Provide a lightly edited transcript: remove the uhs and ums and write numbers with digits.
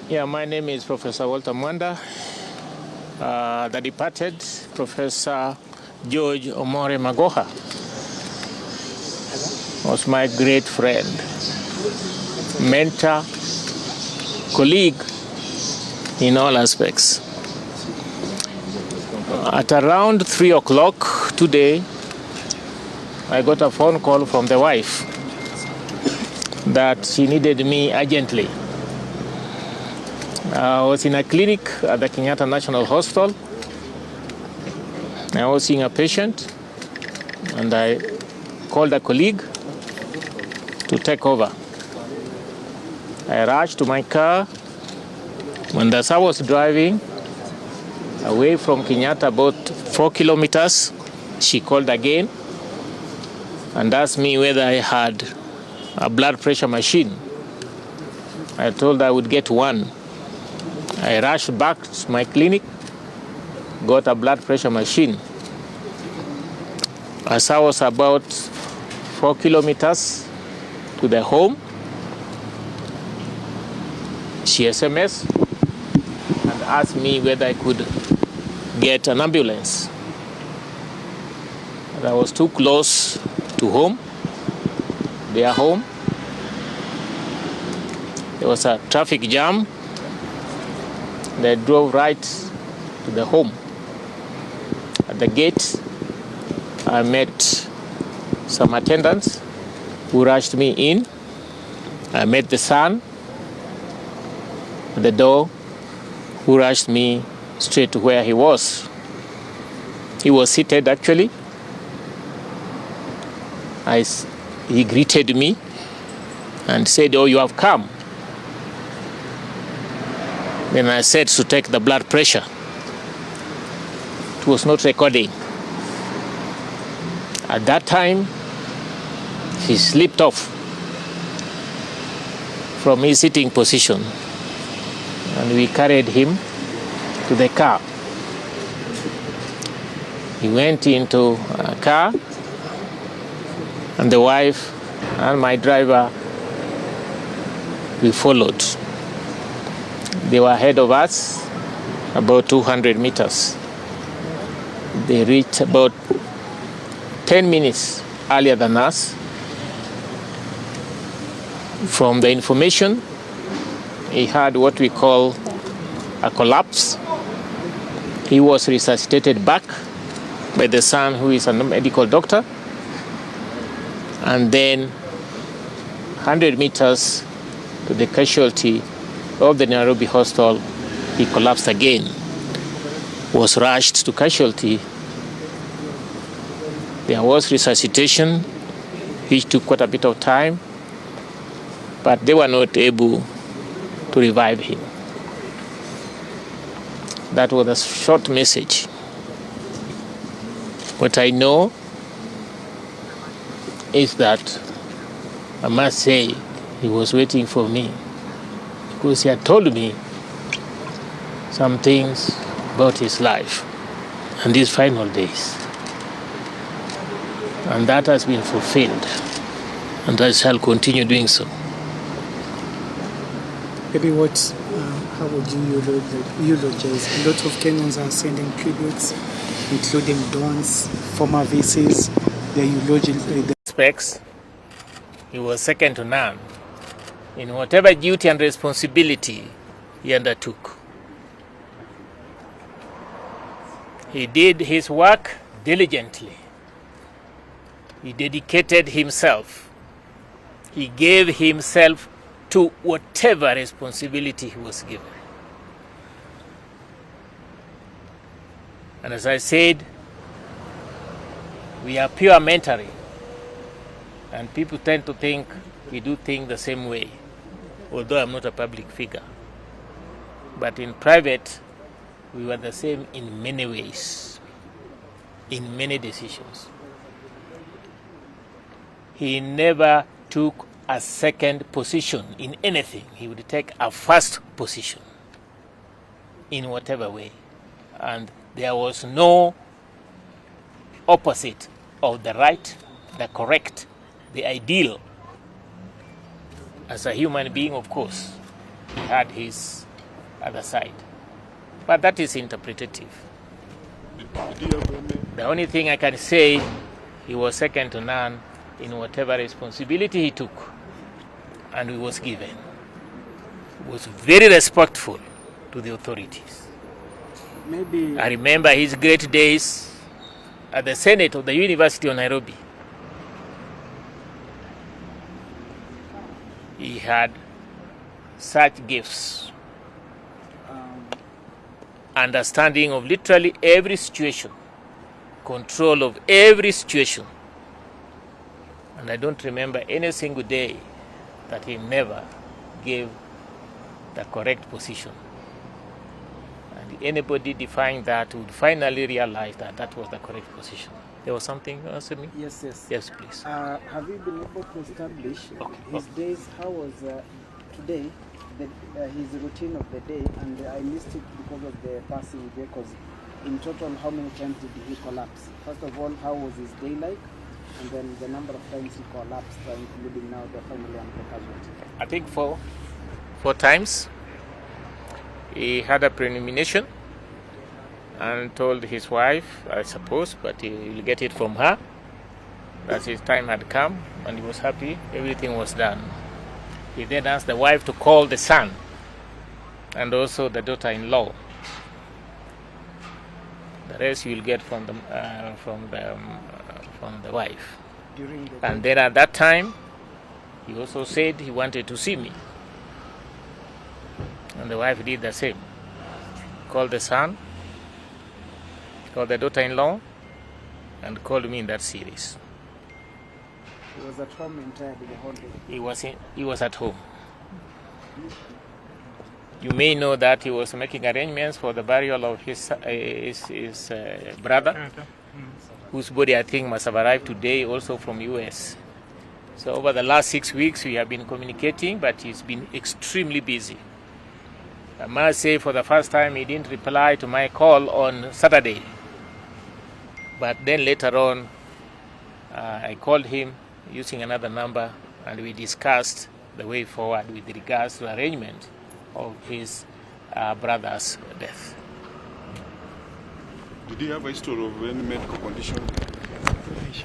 Yeah, my name is Professor Walter Mwanda. The departed Professor George Omore Magoha was my great friend, mentor, colleague in all aspects. At around 3 o'clock today, I got a phone call from the wife that she needed me urgently. I was in a clinic at the Kenyatta National Hospital. I was seeing a patient, and I called a colleague to take over. I rushed to my car. When as I was driving away from Kenyatta about 4 kilometers, she called again and asked me whether I had a blood pressure machine. I told her I would get one. I rushed back to my clinic, got a blood pressure machine. As I was about 4 kilometers to the home, she SMS and asked me whether I could get an ambulance. And I was too close to home, their home. There was a traffic jam. They drove right to the home. At the gate, I met some attendants who rushed me in. I met the son at the door who rushed me straight to where he was. He was seated actually. He greeted me and said, "Oh, you have come." Then I said to take the blood pressure. It was not recording. At that time, he slipped off from his sitting position, and we carried him to the car. He went into a car, and the wife and my driver, we followed. They were ahead of us about 200 meters. They reached about 10 minutes earlier than us. From the information, he had what we call a collapse. He was resuscitated back by the son, who is a medical doctor. And then 100 meters to the casualty of the Nairobi hospital, he collapsed again, was rushed to casualty. There was resuscitation, which took quite a bit of time, but they were not able to revive him. That was a short message. What I know is that I must say he was waiting for me, because he had told me some things about his life and his final days. And that has been fulfilled, and I shall continue doing so. Maybe how would you eulogize? A lot of Kenyans are sending tributes, including Don's former VCs, their eulogy. Aspects, he was second to none in whatever duty and responsibility he undertook. He did his work diligently. He dedicated himself. He gave himself to whatever responsibility he was given. And as I said, we are pure mentoring. And people tend to think we do things the same way, although I'm not a public figure. But in private, we were the same in many ways, in many decisions. He never took a second position in anything. He would take a first position in whatever way. And there was no opposite of the right, the correct, the ideal. As a human being, of course, he had his other side. But that is interpretative. The only thing I can say, he was second to none in whatever responsibility he took and he was given. He was very respectful to the authorities. Maybe I remember his great days at the Senate of the University of Nairobi. He had such gifts, understanding of literally every situation, control of every situation. And I don't remember any single day that he never gave the correct position. And anybody defying that would finally realize that that was the correct position. There was something else in me? yes. Yes, please. Have you been able to establish his days? How was today, his routine of the day? And I missed it because of the passing day. Because in total, how many times did he collapse? First of all, how was his day like? And then the number of times he collapsed, including now the family and the casualty. I think four times. He had a premonition and told his wife, I suppose, but he will get it from her, that his time had come and he was happy, everything was done. He then asked the wife to call the son and also the daughter-in-law. The rest you will get from the wife. During the And then at that time, he also said he wanted to see me. And the wife did the same. Called the son, called the daughter-in-law, and called me in that series. He was at home entirely the whole day. He was at home. You may know that he was making arrangements for the burial of his brother, whose body I think must have arrived today also from US. So over the last 6 weeks we have been communicating, but he's been extremely busy. I must say for the first time he didn't reply to my call on Saturday. But then later on I called him using another number and we discussed the way forward with regards to arrangement of his brother's death. Did he have a history of any medical condition?